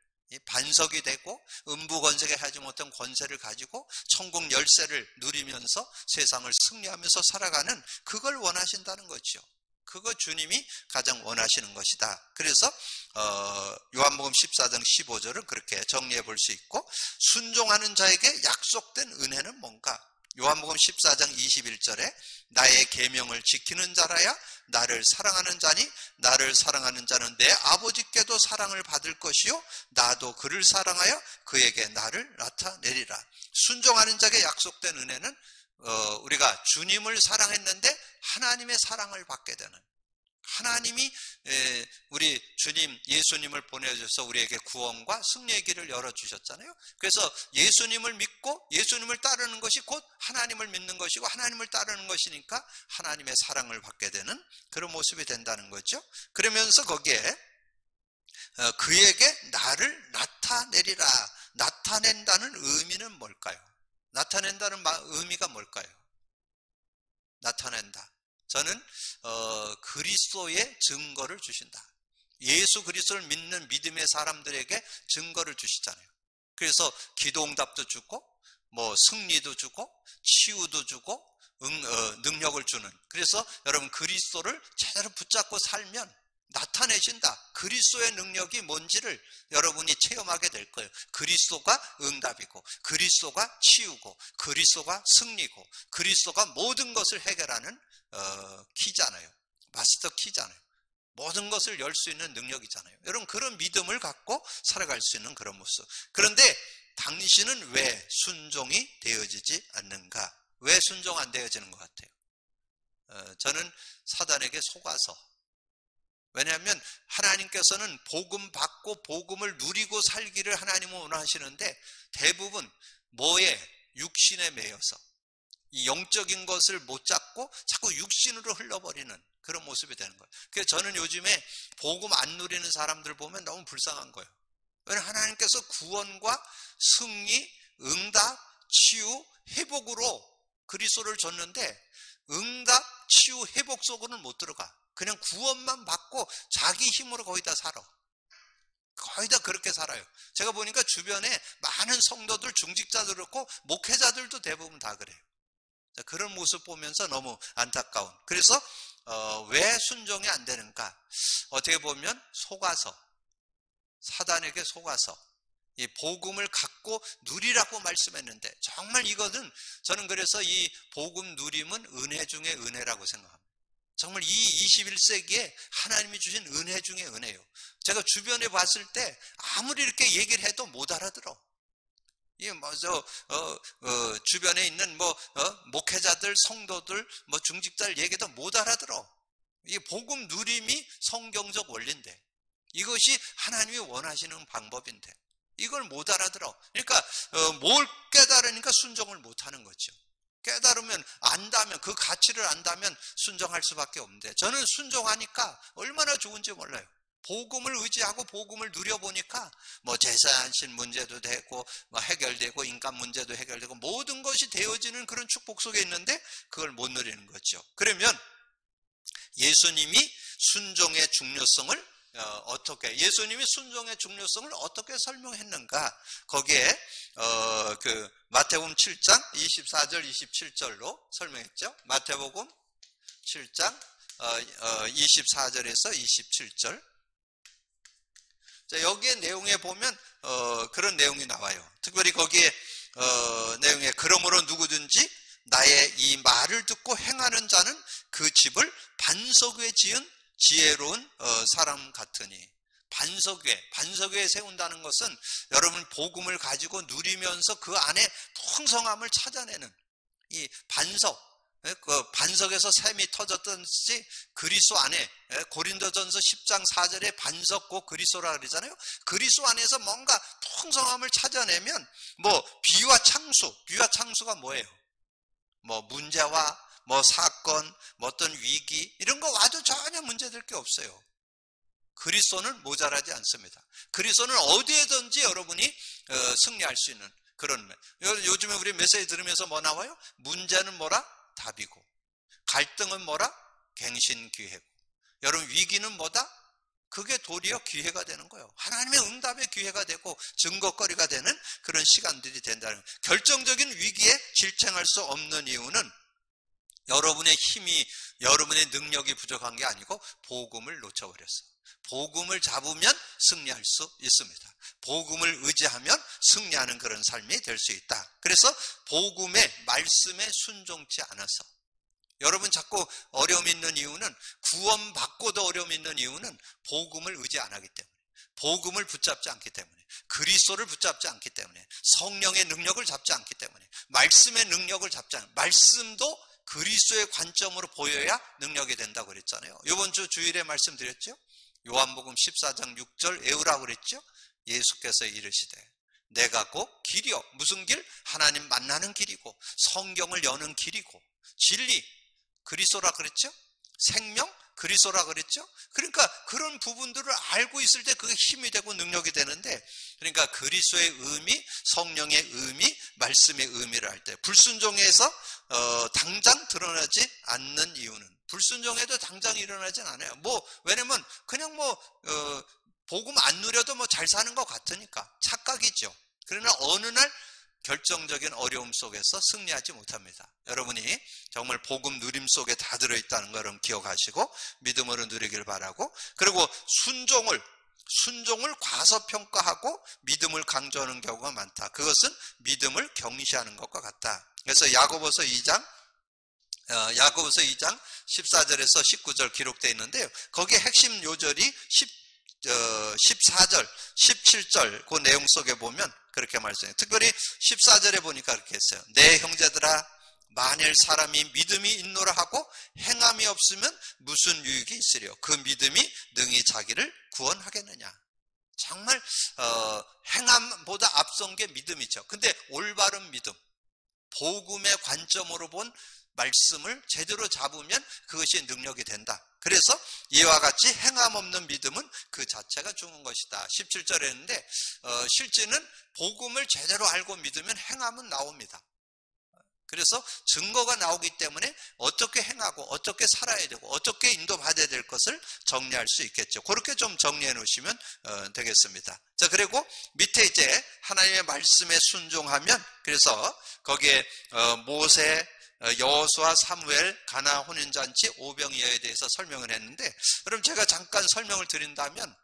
반석이 되고 음부 권세가 하지 못한 권세를 가지고 천국 열쇠를 누리면서 세상을 승리하면서 살아가는, 그걸 원하신다는 거죠. 그거 주님이 가장 원하시는 것이다. 그래서 요한복음 14장 15절은 그렇게 정리해 볼 수 있고, 순종하는 자에게 약속된 은혜는 뭔가? 요한복음 14장 21절에 나의 계명을 지키는 자라야 나를 사랑하는 자니, 나를 사랑하는 자는 내 아버지께도 사랑을 받을 것이요 나도 그를 사랑하여 그에게 나를 나타내리라. 순종하는 자에게 약속된 은혜는 우리가 주님을 사랑했는데 하나님의 사랑을 받게 되는, 하나님이 우리 주님 예수님을 보내주셔서 우리에게 구원과 승리의 길을 열어주셨잖아요. 그래서 예수님을 믿고 예수님을 따르는 것이 곧 하나님을 믿는 것이고, 하나님을 따르는 것이니까 하나님의 사랑을 받게 되는 그런 모습이 된다는 거죠. 그러면서 거기에 그에게 나를 나타내리라. 나타낸다는 의미는 뭘까요? 나타낸다는 의미가 뭘까요? 나타낸다. 저는 그리스도의 증거를 주신다. 예수 그리스도를 믿는 믿음의 사람들에게 증거를 주시잖아요. 그래서 기도응답도 주고, 뭐 승리도 주고, 치유도 주고, 능력을 주는. 그래서 여러분 그리스도를 제대로 붙잡고 살면 나타내신다. 그리스도의 능력이 뭔지를 여러분이 체험하게 될 거예요. 그리스도가 응답이고, 그리스도가 치유고, 그리스도가 승리고, 그리스도가 모든 것을 해결하는 키잖아요. 마스터 키잖아요. 모든 것을 열 수 있는 능력이잖아요. 여러분 그런 믿음을 갖고 살아갈 수 있는 그런 모습. 그런데 당신은 왜 순종이 되어지지 않는가? 왜 순종 안 되어지는 것 같아요? 저는 사단에게 속아서, 왜냐하면 하나님께서는 복음 받고 복음을 누리고 살기를 하나님은 원하시는데, 대부분 뭐에? 육신에 매여서 이 영적인 것을 못 잡고 자꾸 육신으로 흘러버리는 그런 모습이 되는 거예요. 그래서 저는 요즘에 복음 안 누리는 사람들 보면 너무 불쌍한 거예요. 왜냐하면 하나님께서 구원과 승리, 응답, 치유, 회복으로 그리스도를 줬는데, 응답, 치유, 회복 속으로는 못 들어가. 그냥 구원만 받고 자기 힘으로 거의 다 살아. 거의 다 그렇게 살아요. 제가 보니까 주변에 많은 성도들, 중직자도 그렇고 목회자들도 대부분 다 그래요. 그런 모습 보면서 너무 안타까운. 그래서 왜 순종이 안 되는가? 어떻게 보면 속아서, 사단에게 속아서 이 복음을 갖고 누리라고 말씀했는데, 정말 이거는 저는 그래서 이 복음 누림은 은혜 중에 은혜라고 생각합니다. 정말 이 21세기에 하나님이 주신 은혜 중에 은혜예요. 제가 주변에 봤을 때 아무리 이렇게 얘기를 해도 못 알아들어. 이 주변에 있는 목회자들, 성도들, 중직자들 얘기도 못 알아들어. 이 복음 누림이 성경적 원리인데, 이것이 하나님이 원하시는 방법인데 이걸 못 알아들어. 그러니까 뭘 깨달으니까 순종을 못 하는 거죠. 깨달으면, 안다면, 그 가치를 안다면 순종할 수밖에 없는데, 저는 순종하니까 얼마나 좋은지 몰라요. 복음을 의지하고 복음을 누려보니까 제사안신 문제도 되고 해결되고, 인간 문제도 해결되고, 모든 것이 되어지는 그런 축복 속에 있는데 그걸 못 누리는 거죠. 그러면 예수님이 순종의 중요성을 어떻게 예수님이 순종의 중요성을 어떻게 설명했는가? 거기에 그 마태복음 7장 24절 27절로 설명했죠. 마태복음 7장 24절에서 27절. 자, 여기에 내용에 보면 그런 내용이 나와요. 특별히 거기에 내용에 그러므로 누구든지 나의 이 말을 듣고 행하는 자는 그 집을 반석 위에 지은 지혜로운 사람 같으니. 반석 위에 세운다는 것은 여러분 복음을 가지고 누리면서 그 안에 풍성함을 찾아내는 이 반석, 그 반석에서 샘이 터졌던지 그리스도 안에 고린도전서 10장 4절에 반석고 그리스도라 그러잖아요. 그리스도 안에서 뭔가 풍성함을 찾아내면 뭐 비유와 창수가 뭐예요? 뭐 문제와 뭐 사건, 뭐 어떤 위기 이런 거 와도 전혀 문제될 게 없어요. 그리스도는 모자라지 않습니다. 그리스도는 어디에든지 여러분이 승리할 수 있는 그런. 요즘에 우리 메시지 들으면서 뭐 나와요? 문제는 뭐라? 답이고, 갈등은 뭐라? 갱신기회고, 여러분 위기는 뭐다? 그게 도리어 기회가 되는 거예요. 하나님의 응답의 기회가 되고 증거거리가 되는 그런 시간들이 된다는 거예요. 결정적인 위기에 질책할 수 없는 이유는 여러분의 힘이, 여러분의 능력이 부족한 게 아니고 복음을 놓쳐버렸어요. 복음을 잡으면 승리할 수 있습니다. 복음을 의지하면 승리하는 그런 삶이 될 수 있다. 그래서 복음의 말씀에 순종치 않아서 여러분 자꾸 어려움 있는 이유는, 구원받고도 어려움 있는 이유는 복음을 의지 안 하기 때문에, 복음을 붙잡지 않기 때문에, 그리스도를 붙잡지 않기 때문에, 성령의 능력을 잡지 않기 때문에, 말씀의 능력을 잡지 않아요. 말씀도 그리스도의 관점으로 보여야 능력이 된다고 그랬잖아요. 이번 주 주일에 말씀드렸죠. 요한복음 14장 6절 외우라고 그랬죠. 예수께서 이르시되 내가 곧 길이요. 무슨 길? 하나님 만나는 길이고, 성경을 여는 길이고, 진리 그리스도라 그랬죠. 생명 그리스도라 그랬죠. 그러니까 그런 부분들을 알고 있을 때 그게 힘이 되고 능력이 되는데, 그러니까 그리스도의 의미, 성령의 의미, 말씀의 의미를 알 때 불순종해서 당장 드러나지 않는 이유는, 불순종해도 당장 일어나진 않아요. 왜냐면 그냥 복음 안 누려도 잘 사는 것 같으니까 착각이죠. 그러나 어느 날 결정적인 어려움 속에서 승리하지 못합니다. 여러분이 정말 복음 누림 속에 다 들어있다는 것을 기억하시고 믿음으로 누리길 바라고, 그리고 순종을 과소평가하고 믿음을 강조하는 경우가 많다. 그것은 믿음을 경시하는 것과 같다. 그래서 야고보서 2장 14절에서 19절 기록되어 있는데요. 거기에 핵심 요절이 14절, 17절 그 내용 속에 보면 그렇게 말씀해요. 특별히 14절에 보니까 그렇게 했어요. 내 형제들아, 만일 사람이 믿음이 있노라 하고 행함이 없으면 무슨 유익이 있으려? 그 믿음이 능히 자기를 구원하겠느냐? 정말 행함보다 앞선 게 믿음이죠. 근데 올바른 믿음, 복음의 관점으로 본 말씀을 제대로 잡으면 그것이 능력이 된다. 그래서 이와 같이 행함 없는 믿음은 그 자체가 죽은 것이다. 17절에 했는데 실제는 복음을 제대로 알고 믿으면 행함은 나옵니다. 그래서 증거가 나오기 때문에 어떻게 행하고 어떻게 살아야 되고 어떻게 인도받아야 될 것을 정리할 수 있겠죠. 그렇게 좀 정리해 놓으시면 되겠습니다. 자, 그리고 밑에 이제 하나님의 말씀에 순종하면, 그래서 거기에 모세, 여호수아, 사무엘, 가나 혼인잔치, 오병이어에 대해서 설명을 했는데, 그럼 제가 잠깐 설명을 드린다면,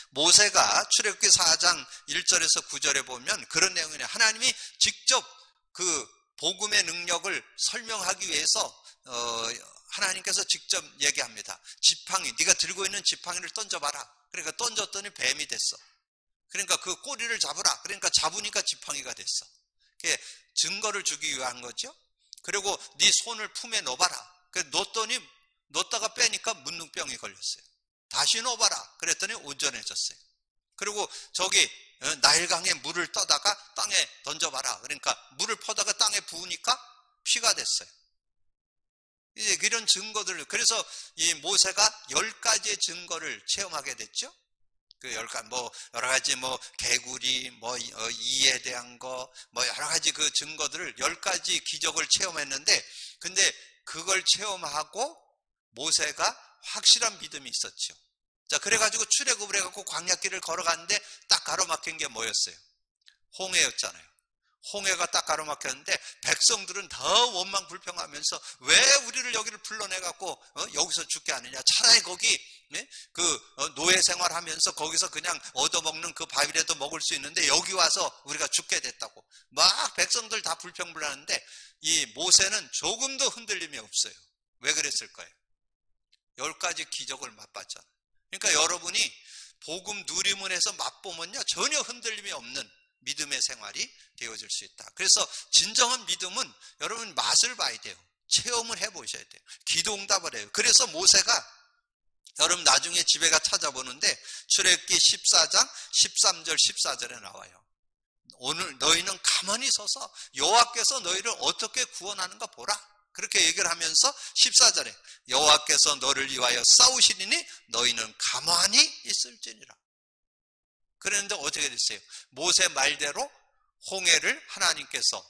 모세가 출애굽기 4장 1절에서 9절에 보면 그런 내용이네요. 하나님이 직접 그 복음의 능력을 설명하기 위해서 하나님께서 직접 얘기합니다. 지팡이, 네가 들고 있는 지팡이를 던져봐라. 그러니까 던졌더니 뱀이 됐어. 그러니까 그 꼬리를 잡으라. 그러니까 잡으니까 지팡이가 됐어. 그게 증거를 주기 위한 거죠. 그리고 네 손을 품에 넣어봐라. 넣었다가 빼니까 문둥병이 걸렸어요. 다시 넣어봐라. 그랬더니 온전해졌어요. 그리고 저기 나일강에 물을 떠다가 땅에 던져봐라. 그러니까 물을 퍼다가 땅에 부으니까 피가 됐어요. 이제 이런 증거들, 그래서 이 모세가 10가지의 증거를 체험하게 됐죠. 그 10가지, 여러 가지 개구리, 이에 대한 거, 여러 가지 그 증거들을 10가지 기적을 체험했는데, 근데 그걸 체험하고 모세가 확실한 믿음이 있었죠. 자, 그래가지고 출애굽을 해갖고 광야길을 걸어갔는데 딱 가로막힌 게 뭐였어요? 홍해였잖아요. 홍해가 딱 가로막혔는데 백성들은 더 원망 불평하면서 왜 우리를 여기를 불러내갖고 여기서 죽게 하느냐. 차라리 거기 노예 생활하면서 거기서 그냥 얻어먹는 그 밥이라도 먹을 수 있는데 여기 와서 우리가 죽게 됐다고 막 백성들 다 불평불하는데 이 모세는 조금도 흔들림이 없어요. 왜 그랬을까요? 10가지 기적을 맛봤잖아요. 그러니까 여러분이 복음 누리문에서 맛보면요 전혀 흔들림이 없는 믿음의 생활이 되어질 수 있다. 그래서 진정한 믿음은 여러분 맛을 봐야 돼요. 체험을 해보셔야 돼요. 기도응답을 해요. 그래서 모세가 여러분 나중에 집에 가 찾아보는데 출애굽기 14장 13절 14절에 나와요. 오늘 너희는 가만히 서서 여호와께서 너희를 어떻게 구원하는가 보라. 그렇게 얘기를 하면서 14절에 여호와께서 너를 위하여 싸우시리니 너희는 가만히 있을지니라. 그런데 어떻게 됐어요? 모세 말대로 홍해를 하나님께서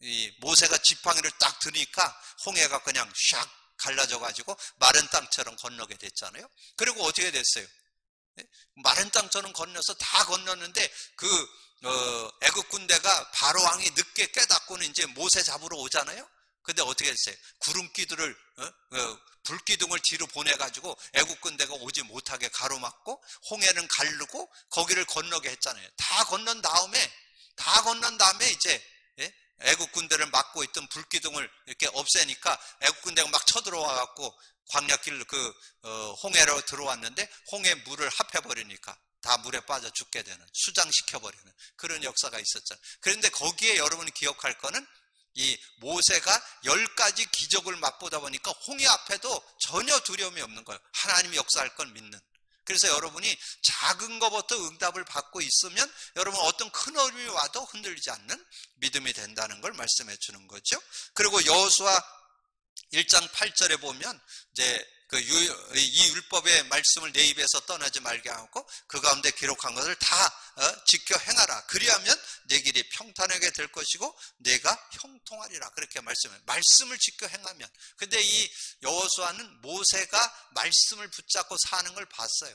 이 모세가 지팡이를 딱 드니까 홍해가 그냥 샥 갈라져 가지고 마른 땅처럼 건너게 됐잖아요. 그리고 어떻게 됐어요? 마른 땅처럼 건너서 다 건넜는데 그 애굽 군대가 바로 왕이 늦게 깨닫고는 이제 모세 잡으러 오잖아요. 근데 어떻게 됐어요? 구름기둥을 불기둥을 뒤로 보내가지고 애국 군대가 오지 못하게 가로막고 홍해는 가르고 거기를 건너게 했잖아요. 다 건넌 다음에 이제 애국 군대를 막고 있던 불기둥을 이렇게 없애니까 애국 군대가 막 쳐들어와갖고 광야길 홍해로 들어왔는데 홍해 물을 합해버리니까 다 물에 빠져 죽게 되는 수장시켜버리는 그런 역사가 있었잖아요. 그런데 거기에 여러분이 기억할 거는 이 모세가 10가지 기적을 맛보다 보니까 홍해 앞에도 전혀 두려움이 없는 거예요. 하나님이 역사할 건 믿는. 그래서 여러분이 작은 것부터 응답을 받고 있으면 여러분 어떤 큰 어려움이 와도 흔들리지 않는 믿음이 된다는 걸 말씀해 주는 거죠. 그리고 여호수아 1장 8절에 보면 이제 이 율법의 말씀을 내 입에서 떠나지 말게 하고 그 가운데 기록한 것을 다 지켜 행하라. 그리하면 내 길이 평탄하게 될 것이고 내가 형통하리라. 그렇게 말씀해요. 말씀을 지켜 행하면. 근데 이 여호수아는 모세가 말씀을 붙잡고 사는 걸 봤어요.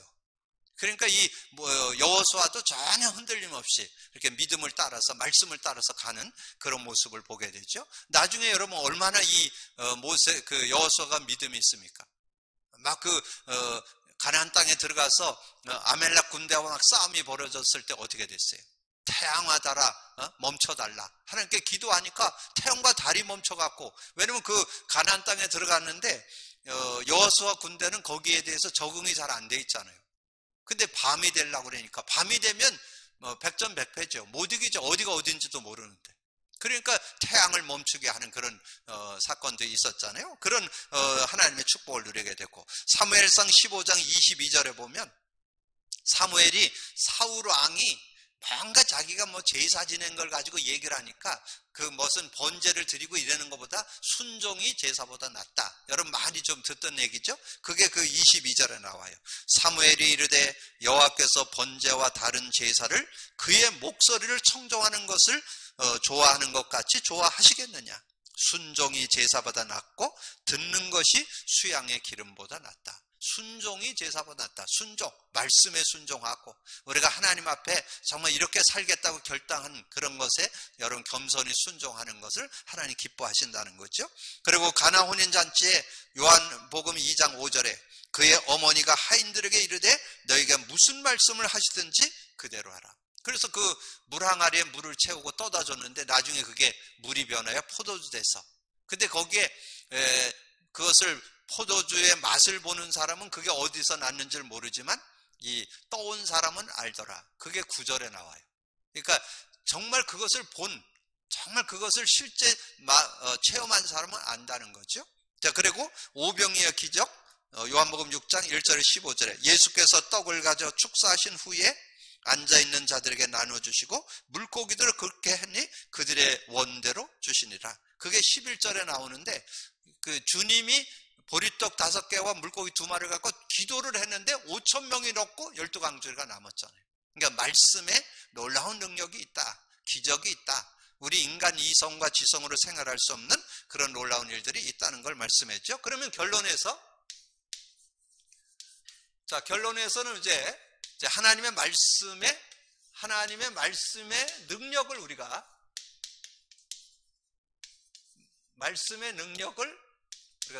그러니까 이 여호수아도 전혀 흔들림 없이 이렇게 믿음을 따라서 말씀을 따라서 가는 그런 모습을 보게 되죠. 나중에 여러분 얼마나 이 여호수아가 믿음이 있습니까? 막 가나안 땅에 들어가서 아멜렉 군대와 막 싸움이 벌어졌을 때 어떻게 됐어요? 태양아 달아 멈춰달라. 하나님께 기도하니까 태양과 달이 멈춰갖고, 왜냐면 그 가나안 땅에 들어갔는데 여호수아 군대는 거기에 대해서 적응이 잘 안 돼 있잖아요. 근데 밤이 되려고 그러니까 밤이 되면 백전백패죠. 못 이기죠. 어디가 어딘지도 모르는데. 그러니까 태양을 멈추게 하는 그런 사건도 있었잖아요. 그런 하나님의 축복을 누리게 됐고, 사무엘상 15장 22절에 보면 사무엘이 사울 왕이 뭔가 자기가 제사 지낸 걸 가지고 얘기를 하니까 그 무슨 번제를 드리고 이러는 것보다 순종이 제사보다 낫다. 여러분 많이 좀 듣던 얘기죠. 그게 그 22절에 나와요. 사무엘이 이르되 여호와께서 번제와 다른 제사를 그의 목소리를 청종하는 것을 좋아하는 것 같이 좋아하시겠느냐. 순종이 제사보다 낫고 듣는 것이 수양의 기름보다 낫다. 순종이 제사보다 낫다. 순종, 말씀에 순종하고 우리가 하나님 앞에 정말 이렇게 살겠다고 결단한 그런 것에 여러분 겸손히 순종하는 것을 하나님 기뻐하신다는 거죠. 그리고 가나 혼인잔치에 요한복음 2장 5절에 그의 어머니가 하인들에게 이르되 너희가 무슨 말씀을 하시든지 그대로 하라. 그래서 그 물 항아리에 물을 채우고 떠다 줬는데 나중에 그게 물이 변하여 포도주 돼서, 근데 거기에 그것을 포도주의 맛을 보는 사람은 그게 어디서 났는지를 모르지만 이 떠온 사람은 알더라. 그게 9절에 나와요. 그러니까 정말 그것을 정말 그것을 실제 체험한 사람은 안다는 거죠. 자, 그리고 오병이어 기적 요한복음 6장 1절에 15절에 예수께서 떡을 가져 축사하신 후에 앉아있는 자들에게 나눠주시고 물고기들을 그렇게 했니 그들의 원대로 주시니라. 그게 11절에 나오는데 그 주님이 보리떡 5개와 물고기 2마리를 갖고 기도를 했는데 5,000명이 넘고 12강조리가 남았잖아요. 그러니까 말씀에 놀라운 능력이 있다. 기적이 있다. 우리 인간 이성과 지성으로 생활할 수 없는 그런 놀라운 일들이 있다는 걸 말씀했죠. 그러면 결론에서 자, 결론에서는 이제 하나님의 말씀의 능력을 우리가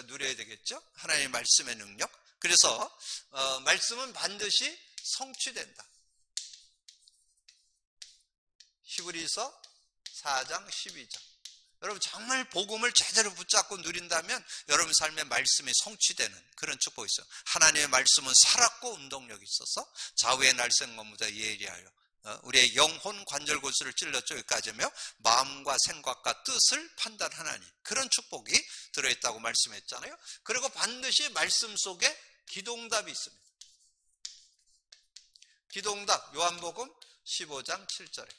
누려야 되겠죠? 하나님의 말씀의 능력. 그래서 말씀은 반드시 성취된다. 히브리서 4장 12절. 여러분 정말 복음을 제대로 붙잡고 누린다면 여러분 삶의 말씀이 성취되는 그런 축복이 있어요. 하나님의 말씀은 살았고 운동력이 있어서 좌우의 날쌘것보다 예리하여 우리의 영혼 관절 골수를 찔러 쪼기까지 하며 마음과 생각과 뜻을 판단하나니, 그런 축복이 들어있다고 말씀했잖아요. 그리고 반드시 말씀 속에 기도응답이 있습니다. 기도응답, 요한복음 15장 7절에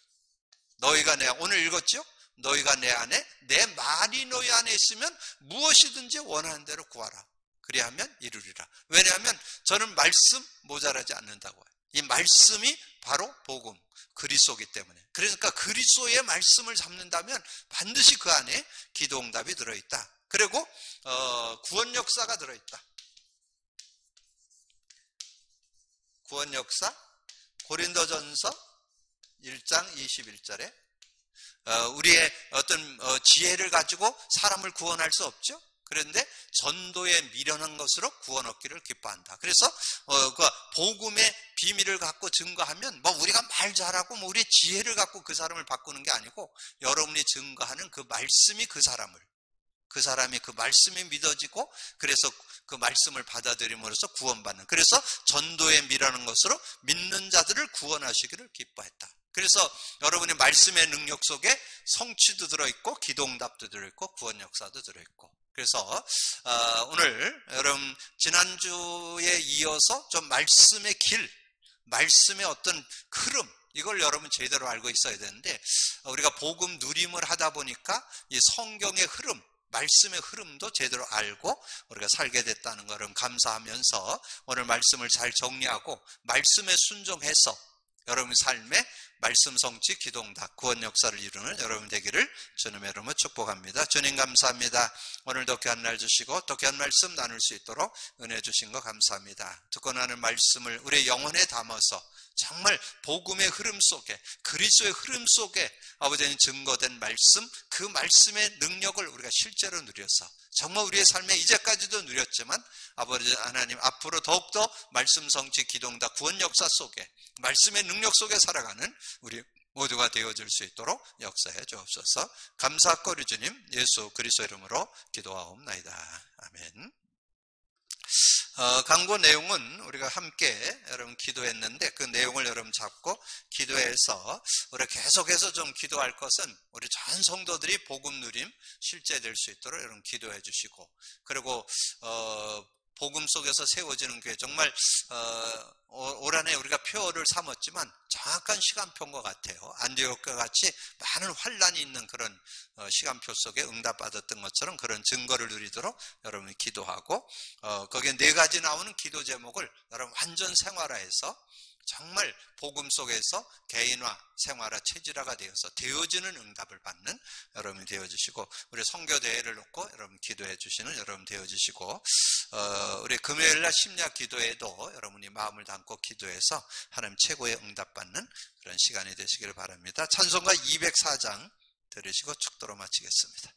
너희가 오늘 읽었죠? 너희가 내 안에, 내 말이 너희 안에 있으면 무엇이든지 원하는 대로 구하라. 그리하면 이루리라. 왜냐하면 저는 말씀 모자라지 않는다고 해요. 이 말씀이 바로 복음, 그리스도이기 때문에. 그러니까 그리스도의 말씀을 잡는다면 반드시 그 안에 기도응답이 들어있다. 그리고 구원 역사가 들어있다. 구원 역사, 고린도전서 1장 21절에 우리의 어떤 지혜를 가지고 사람을 구원할 수 없죠. 그런데 전도에 미련한 것으로 구원 얻기를 기뻐한다. 그래서 그 복음의 비밀을 갖고 증거하면 우리가 말 잘하고 우리의 지혜를 갖고 그 사람을 바꾸는 게 아니고, 여러분이 증거하는 그 말씀이 그 사람이 그 말씀이 믿어지고, 그래서 그 말씀을 받아들임으로써 구원받는, 그래서 전도에 미련한 것으로 믿는 자들을 구원하시기를 기뻐했다. 그래서 여러분의 말씀의 능력 속에 성취도 들어있고 기도응답도 들어있고 구원 역사도 들어있고, 그래서 오늘 여러분 지난주에 이어서 좀 말씀의 길, 말씀의 어떤 흐름, 이걸 여러분 제대로 알고 있어야 되는데, 우리가 복음 누림을 하다 보니까 이 성경의 흐름, 말씀의 흐름도 제대로 알고 우리가 살게 됐다는 것을 감사하면서 오늘 말씀을 잘 정리하고 말씀에 순종해서 여러분 삶에 말씀 성취, 기도응답, 구원 역사를 이루는 여러분 되기를 주님의 이름으로 축복합니다. 주님 감사합니다. 오늘도 귀한 날 주시고 또 귀한 말씀 나눌 수 있도록 은혜 주신 거 감사합니다. 듣고 나는 말씀을 우리의 영혼에 담아서 정말 복음의 흐름 속에, 그리스도의 흐름 속에 아버지는 증거된 말씀, 그 말씀의 능력을 우리가 실제로 누려서 정말 우리의 삶에 이제까지도 누렸지만 아버지 하나님 앞으로 더욱더 말씀 성취, 기도응답, 구원 역사 속에, 말씀의 능력 속에 살아가는 우리 모두가 되어줄 수 있도록 역사해 주옵소서. 감사하고 주님 예수 그리스도 이름으로 기도하옵나이다. 아멘. 강고 내용은 우리가 함께 여러분 기도했는데, 그 내용을 여러분 잡고 기도해서 우리가 계속해서 좀 기도할 것은 우리 전 성도들이 복음 누림 실제될 수 있도록 여러분 기도해 주시고, 그리고 복음 속에서 세워지는 교회, 정말 올 한해 우리가 표를 삼았지만 정확한 시간표인 것 같아요. 안디옥과 같이 많은 환란이 있는 그런 시간표 속에 응답받았던 것처럼 그런 증거를 누리도록 여러분이 기도하고, 거기에 4가지 나오는 기도 제목을 여러분 완전 생활화해서 정말 복음 속에서 개인화, 생활화, 체질화가 되어서 되어지는 응답을 받는 여러분이 되어주시고, 우리 선교대회를 놓고 여러분 기도해 주시는 여러분 되어주시고, 우리 금요일날 심야 기도에도 여러분이 마음을 담고 기도해서 하나님 최고의 응답받는 그런 시간이 되시기를 바랍니다. 찬송가 204장 들으시고 축도로 마치겠습니다.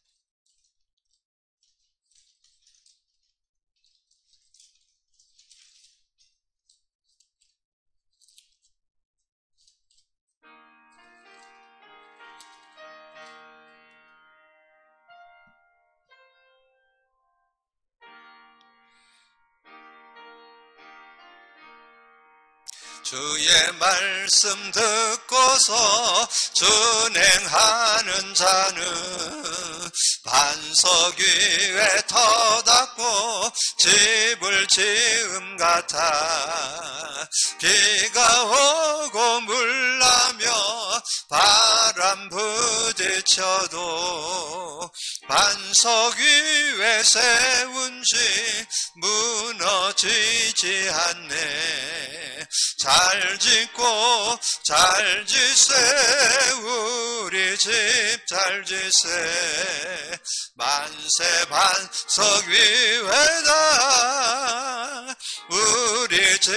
주의 말씀 듣고서 준행하는 자는 반석 위에 터닫고 집을 지음 같아. 비가 오고 물나며 바람 부딪혀도 반석 위에 세운 집 무너지지 않네. 잘 짓고 잘 지세운 우리 집 잘 지세 만세 반석 위에다 우리 집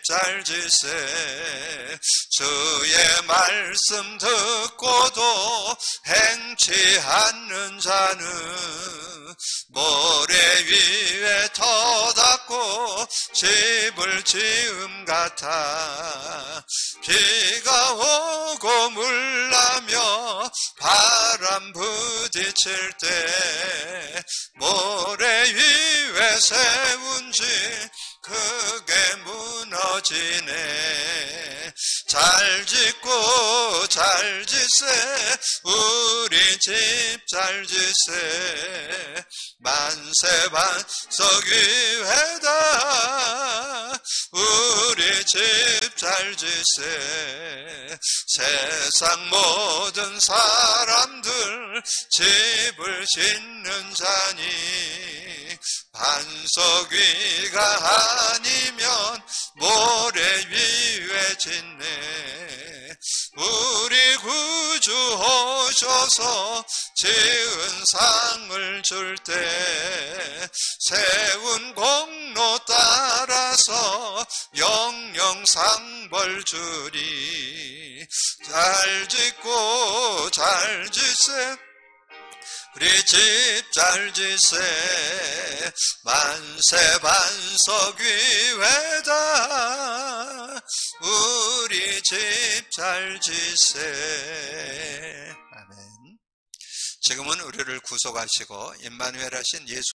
잘 지세 주의 말씀 듣고도 행치 않는 자는 모래 위에 터닫고 집을 지음 같아 비가 오고 물나며 바람 부딪힐 때 모래 위에 세운 집 크게 무너지네 잘 짓고 잘 지세 우리 집 잘 지세 만세 반석 위에다 우리 집 잘 지세 세상 모든 사람들 집을 짓는 자니 반석 위가 아니면 모래 위에 짓네 우리 구주 오셔서 지은 상을 줄 때 세운 공로 따라서 영영 상벌 주리 잘 짓고 잘 지세 우리 집 잘 지세 만세 반석 위에다 우리 집 잘 지세 아멘. 지금은 우리를 구속하시고 임마누엘 하신 예수